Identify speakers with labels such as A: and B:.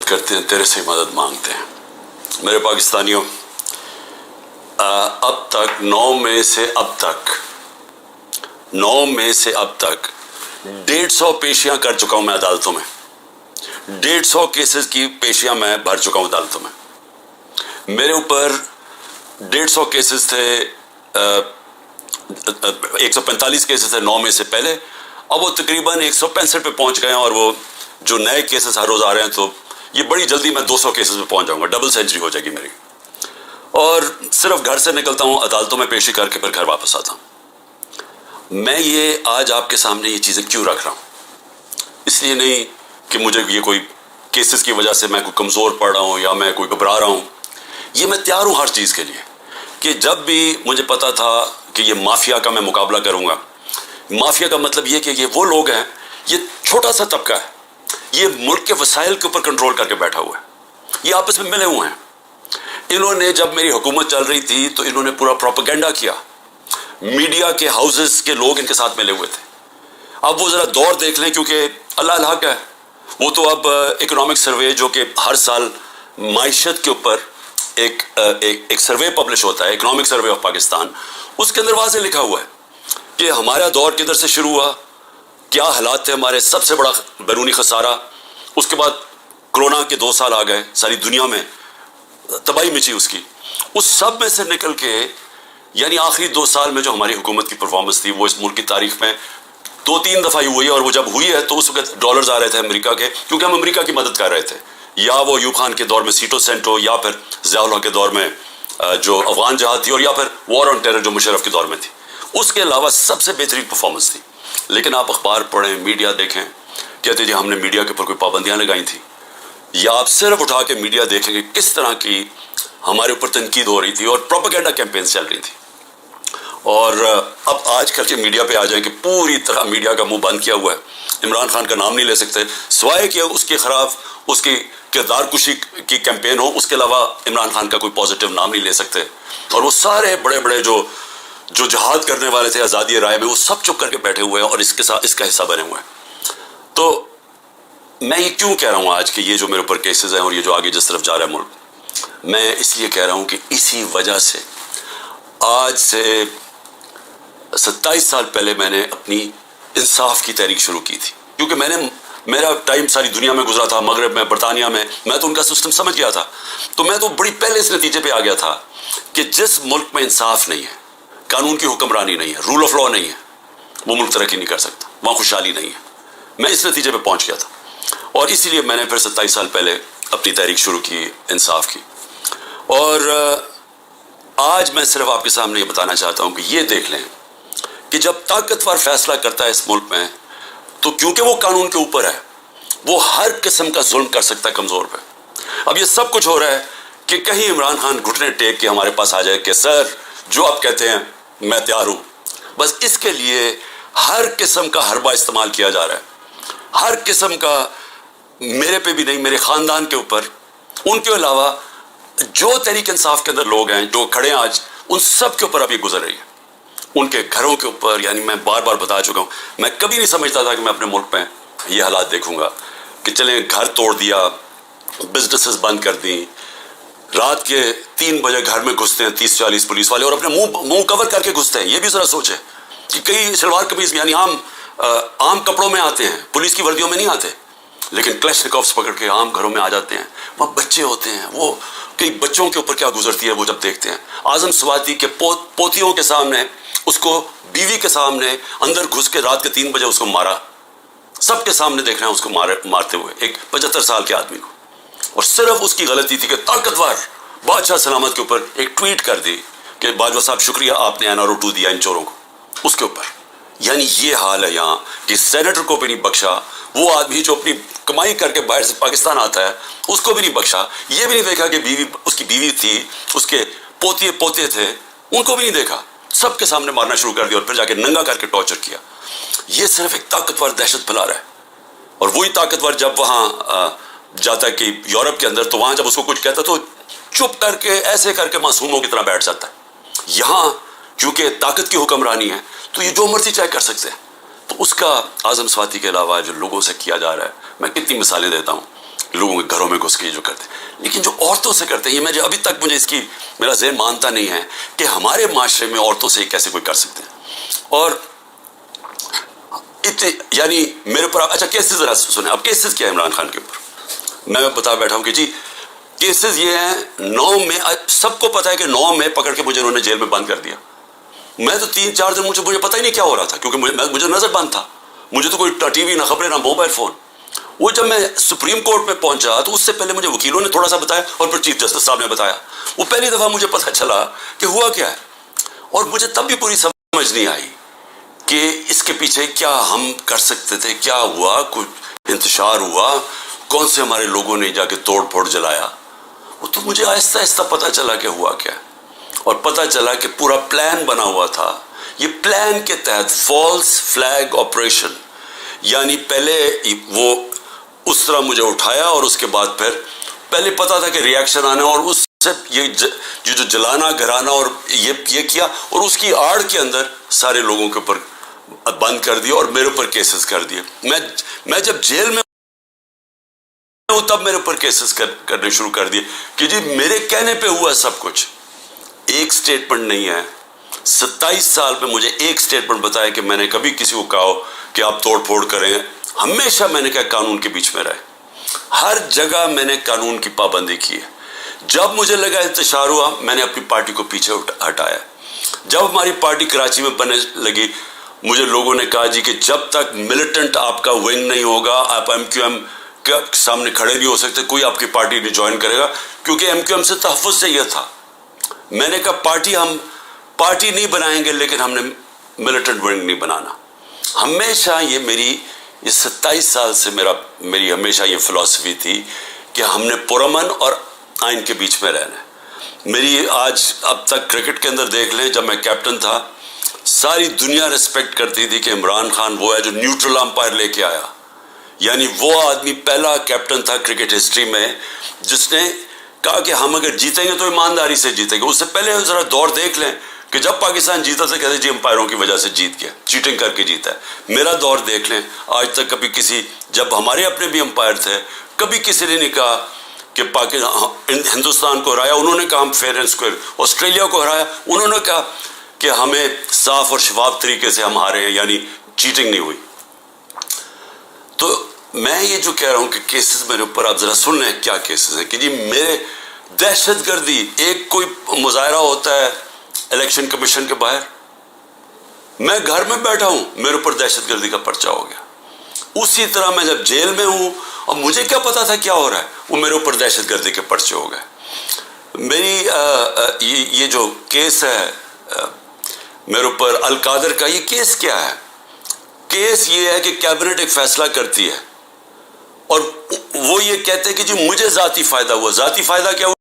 A: کرتے ہیں, تیرے سے مدد مانگتے ہیں. میرے پاکستانیوں, اب تک 9 مئی سے اب تک 150 پیشیاں کر چکا ہوں میں عدالتوں میں. 150 کیسز کی پیشیاں میں بھر چکا ہوں عدالتوں میں. میرے اوپر 150 کیسز تھے, 145 کیسز تھے 9 مئی سے پہلے. اب وہ تقریباً 165 پہ پہنچ گئے ہیں, اور وہ جو نئے کیسز ہر روز آ رہے ہیں, تو یہ بڑی جلدی میں 200 کیسز پہ پہنچ جاؤں گا. ڈبل سینچری ہو جائے گی میری. اور صرف گھر سے نکلتا ہوں, عدالتوں میں پیشی کر کے پھر گھر واپس آتا ہوں. میں یہ آج آپ کے سامنے یہ چیزیں کیوں رکھ رہا ہوں؟ اس لیے نہیں کہ مجھے یہ کوئی کیسز کی وجہ سے میں کوئی کمزور پڑ رہا ہوں یا میں کوئی گھبرا رہا ہوں. یہ میں تیار ہوں ہر چیز کے لیے, کہ جب بھی مجھے پتا تھا کہ یہ مافیا کا میں مقابلہ کروں گا. مافیا کا مطلب یہ کہ یہ وہ لوگ ہیں, یہ چھوٹا سا طبقہ ہے, یہ ملک کے وسائل کے اوپر کنٹرول کر کے بیٹھا ہوا ہے. یہ آپس میں ملے ہوئے ہیں. انہوں نے جب میری حکومت چل رہی تھی تو انہوں نے پورا پروپیگنڈا کیا. میڈیا کے ہاؤسز کے لوگ ان کے ساتھ ملے ہوئے تھے. اب وہ ذرا دور دیکھ لیں, کیونکہ اللہ الحق ہے, وہ تو اب اکنامک سروے جو کہ ہر سال معیشت کے اوپر ایک سروے پبلش ہوتا ہے, اکنامک سروے آف پاکستان, اس کے اندر واضح لکھا ہوا ہے کہ ہمارا دور کدھر سے شروع ہوا, کیا حالات تھے ہمارے, سب سے بڑا بیرونی خسارہ, اس کے بعد کرونا کے 2 سال آ گئے, ساری دنیا میں تباہی مچی اس کی. اس سب میں سے نکل کے یعنی آخری 2 سال میں جو ہماری حکومت کی پرفارمنس تھی, وہ اس ملک کی تاریخ میں 2-3 دفعہ ہوئی ہے. اور وہ جب ہوئی ہے تو اس وقت ڈالرز آ رہے تھے امریکہ کے, کیونکہ ہم امریکہ کی مدد کر رہے تھے, یا وہ ایوب خان کے دور میں سیٹو سینٹو, یا پھر ضیاء الحق کے دور میں جو افغان جہاد تھی, اور یا پھر وار آن ٹیرر جو مشرف کے دور میں تھی. اس کے علاوہ سب سے بہترین پرفارمنس تھی. لیکن آپ اخبار پڑھیں, میڈیا دیکھیں, کہتے جی ہم نے میڈیا کے اوپر کوئی پابندیاں لگائی تھیں, یا آپ صرف اٹھا کے میڈیا دیکھیں کہ کس طرح کی ہمارے اوپر تنقید ہو رہی تھی اور پروپیگنڈا کیمپینز چل رہی تھی. اور اب آج کل کے میڈیا پہ آ جائیں کہ پوری طرح میڈیا کا منہ بند کیا ہوا ہے. عمران خان کا نام نہیں لے سکتے, سوائے کہ اس کے خلاف اس کی کردار کشی کی کیمپین ہو, اس کے علاوہ عمران خان کا کوئی پازیٹیو نام نہیں لے سکتے. اور وہ سارے بڑے بڑے جو جہاد کرنے والے تھے آزادی رائے میں, وہ سب چپ کر کے بیٹھے ہوئے ہیں اور اس کے ساتھ اس کا حصہ بنے ہوئے ہیں. تو میں یہ کیوں کہہ رہا ہوں آج کہ یہ جو میرے اوپر کیسز ہیں اور یہ جو آگے جس طرف جا رہا ہے ملک, میں اس لیے کہہ رہا ہوں کہ اسی وجہ سے آج سے 27 سال پہلے میں نے اپنی انصاف کی تحریک شروع کی تھی. کیونکہ میرا ٹائم ساری دنیا میں گزرا تھا, مغرب میں, برطانیہ میں تو ان کا سسٹم سمجھ گیا تھا. تو میں تو بڑی پہلے اس نتیجے پہ آ گیا تھا کہ جس ملک میں انصاف نہیں ہے, قانون کی حکمرانی نہیں ہے, رول آف لا نہیں ہے, وہ ملک ترقی نہیں کر سکتا, وہاں خوشحالی نہیں ہے. میں اس نتیجے پہ پہنچ گیا تھا, اور اسی لیے میں نے پھر 27 سال پہلے اپنی تحریک شروع کی انصاف کی. اور آج میں صرف آپ کے سامنے یہ بتانا چاہتا ہوں کہ یہ دیکھ لیں کہ جب طاقتور فیصلہ کرتا ہے اس ملک میں, تو کیونکہ وہ قانون کے اوپر ہے, وہ ہر قسم کا ظلم کر سکتا ہے کمزور پہ. اب یہ سب کچھ ہو رہا ہے کہ کہیں عمران خان گھٹنے ٹیک کے ہمارے پاس آ جائے کہ سر جو آپ کہتے ہیں میں تیار ہوں. بس اس کے لیے ہر قسم کا حربہ استعمال کیا جا رہا ہے, ہر قسم کا, میرے پہ بھی نہیں, میرے خاندان کے اوپر, ان کے علاوہ جو تحریک انصاف کے اندر لوگ ہیں جو کھڑے ہیں آج, ان سب کے اوپر اب یہ گزر رہی ہے, ان کے گھروں کے اوپر. یعنی میں بار بار بتا چکا ہوں, میں کبھی نہیں سمجھتا تھا کہ میں اپنے ملک میں یہ حالات دیکھوں گا کہ چلیں گھر توڑ دیا, بزنسز بند کر دیں, رات کے 3 بجے گھر میں گھستے ہیں 30-40 پولیس والے, اور اپنے منہ کور کر کے گھستے ہیں. یہ بھی ذرا سوچیں کہ کئی شلوار قمیض یعنی عام کپڑوں میں آتے ہیں, پولیس کی وردیوں میں نہیں آتے, لیکن کلیشنکوفز پکڑ کے عام گھروں میں آ جاتے ہیں. وہاں بچے ہوتے ہیں, وہ کئی بچوں کے اوپر کیا گزرتی ہے وہ جب دیکھتے ہیں. اعظم سواتی کے پوتیوں کے سامنے, اس کو بیوی کے سامنے اندر گھس کے رات کے 3 بجے اس کو مارا, سب کے سامنے دیکھ رہے ہیں اس کو مارتے ہوئے, ایک 75 سال کے آدمی کو. اور صرف اس کی غلطی تھی کہ طاقتور بادشاہ سلامت کے اوپر ایک ٹویٹ کر دی کہ باجوہ صاحب شکریہ آپ نے NRO 2 دیا ان چوروں کو, اس کے اوپر. یعنی یہ حال ہے یہاں کہ سینیٹر کو بھی نہیں بخشا, وہ آدمی جو اپنی کمائی کر کے باہر سے پاکستان آتا ہے اس کو بھی نہیں بخشا, یہ بھی نہیں دیکھا کہ اس کی بیوی تھی, اس کے پوتے تھے, ان کو بھی نہیں دیکھا, سب کے سامنے مارنا شروع کر دیا اور پھر جا کے ننگا کر کے ٹارچر کیا. یہ صرف ایک طاقتور دہشت پھیلا رہا ہے. اور وہی طاقتور جب وہاں جاتا ہے کہ یورپ کے اندر, تو وہاں جب اس کو کچھ کہتا تو چپ کر کے ایسے کر کے معصوموں کی طرح بیٹھ جاتا ہے. یہاں کیونکہ طاقت کی حکمرانی ہے تو یہ جو مرضی چاہے کر سکتے ہیں. تو اس کا اعظم سواتی کے علاوہ جو لوگوں سے کیا جا رہا ہے, میں کتنی مثالیں دیتا ہوں. لوگوں کے گھروں میں گھس کے جو کرتے ہیں. لیکن جو عورتوں سے کرتے ہیں یہ میں ابھی تک مجھے اس کی میرا ذہن مانتا نہیں ہے کہ ہمارے معاشرے میں عورتوں سے کیسے کوئی کر سکتے ہیں. اور یعنی میرے اوپر اچھا کیسز ذرا سنیں. اب کیسز کیا ہے عمران خان کے اوپر میں بتا بیٹھا ہوں کہ جی کیسز یہ ہیں 9 میں سب کو پتا ہے کہ 9 میں پکڑ کے مجھے انہوں نے جیل میں بند کر دیا. میں تو 3-4 دن مجھے پتہ ہی نہیں کیا ہو رہا تھا کیونکہ مجھے نظر بند تھا. مجھے تو کوئی ٹی وی نہ خبریں نہ موبائل فون. وہ جب میں سپریم کورٹ میں پہنچا تو اس سے پہلے مجھے وکیلوں نے تھوڑا سا بتایا اور پھر چیف جسٹس صاحب نے بتایا. وہ پہلی دفعہ مجھے پتہ چلا کہ ہوا کیا ہے. اور مجھے تب بھی پوری سمجھ نہیں آئی کہ اس کے پیچھے کیا ہم کر سکتے تھے, کیا ہوا, کچھ انتشار ہوا, کون سے ہمارے لوگوں نے جا کے توڑ پھوڑ جلایا. وہ تو مجھے آہستہ آہستہ پتہ چلا کہ ہوا کیا ہے. اور پتہ چلا کہ پورا پلان بنا ہوا تھا. یہ پلان کے تحت فالس فلیگ آپریشن, یعنی پہلے وہ اس طرح مجھے اٹھایا اور اس کے بعد پھر پہلے پتا تھا کہ ریاکشن آنا اور اس سے یہ جو جلانا گھرانا اور یہ کیا اور اس کی آڑ کے اندر سارے لوگوں کے اوپر بند کر دیا اور میرے اوپر کیسز کر دیے. میں جب جیل میں تب میرے اوپر کیسز کرنے شروع کر دیے کہ جی میرے کہنے پہ ہوا سب کچھ. ایک سٹیٹمنٹ نہیں ہے 27 سال میں مجھے ایک سٹیٹمنٹ بتایا کہ میں نے کبھی کسی کو کہا ہو کہ آپ توڑ پھوڑ کریں. ہمیشہ میں نے کہا قانون کے بیچ میں رہے. ہر جگہ میں نے قانون کی پابندی کی ہے. جب مجھے لگا انتشار ہوا میں نے اپنی پارٹی کو پیچھے ہٹایا. جب ہماری پارٹی کراچی میں بننے لگی مجھے لوگوں نے کہا جی کہ جب تک ملیٹنٹ آپ کا ونگ نہیں ہوگا آپ ایم کیو ایم کے سامنے کھڑے نہیں ہو سکتے, کوئی آپ کی پارٹی نہیں جوائن کرے گا کیونکہ ایم کیو ایم سے تحفظ چاہیے تھا. میں نے کہا ہم پارٹی نہیں بنائیں گے لیکن ہم نے ملیٹنٹ ونگ نہیں بنانا. ہمیشہ یہ میری 27 سال سے میری ہمیشہ یہ فلسفی تھی کہ ہم نے پرامن اور آئین کے بیچ میں رہنا ہے. میری آج اب تک کرکٹ کے اندر دیکھ لیں, جب میں کیپٹن تھا ساری دنیا ریسپیکٹ کرتی تھی کہ عمران خان وہ ہے جو نیوٹرل امپائر لے کے آیا. یعنی وہ آدمی پہلا کیپٹن تھا کرکٹ ہسٹری میں جس نے کہا کہ ہم اگر جیتیں گے تو ایمانداری سے جیتیں گے. اس سے پہلے ذرا دور دیکھ لیں کہ جب پاکستان جیتا تھا کہتے جی امپائروں کی وجہ سے جیت گیا, چیٹنگ کر کے جیتا ہے. میرا دور دیکھ لیں آج تک کبھی جب ہمارے اپنے بھی امپائر تھے کبھی کسی نے نہیں کہا کہ ہندوستان کو ہرایا انہوں نے کہا ہم فیئر اینڈ اسکوائر. آسٹریلیا کو ہرایا انہوں نے کہا کہ ہمیں صاف اور شفاف طریقے سے ہم ہارے ہیں, یعنی چیٹنگ نہیں ہوئی. تو میں یہ جو کہہ رہا ہوں کہ کیسز میرے اوپر آپ ذرا سن لیں کیا کیسز ہیں کہ جی میرے دہشت گردی, ایک کوئی مظاہرہ ہوتا ہے الیکشن کمیشن کے باہر, میں گھر میں بیٹھا ہوں میرے اوپر دہشت گردی کا پرچہ ہو گیا. اسی طرح میں جب جیل میں ہوں اور مجھے کیا پتا تھا کیا ہو رہا ہے, وہ میرے اوپر دہشت گردی کے پرچے ہو گئے. میری یہ جو کیس ہے میرے اوپر القادر کا, یہ کیس کیا ہے؟ کیس یہ ہے کہ کیبنٹ ایک فیصلہ کرتی ہے اور وہ یہ کہتے ہیں کہ جی مجھے ذاتی فائدہ ہوا. ذاتی فائدہ کیا ہوا؟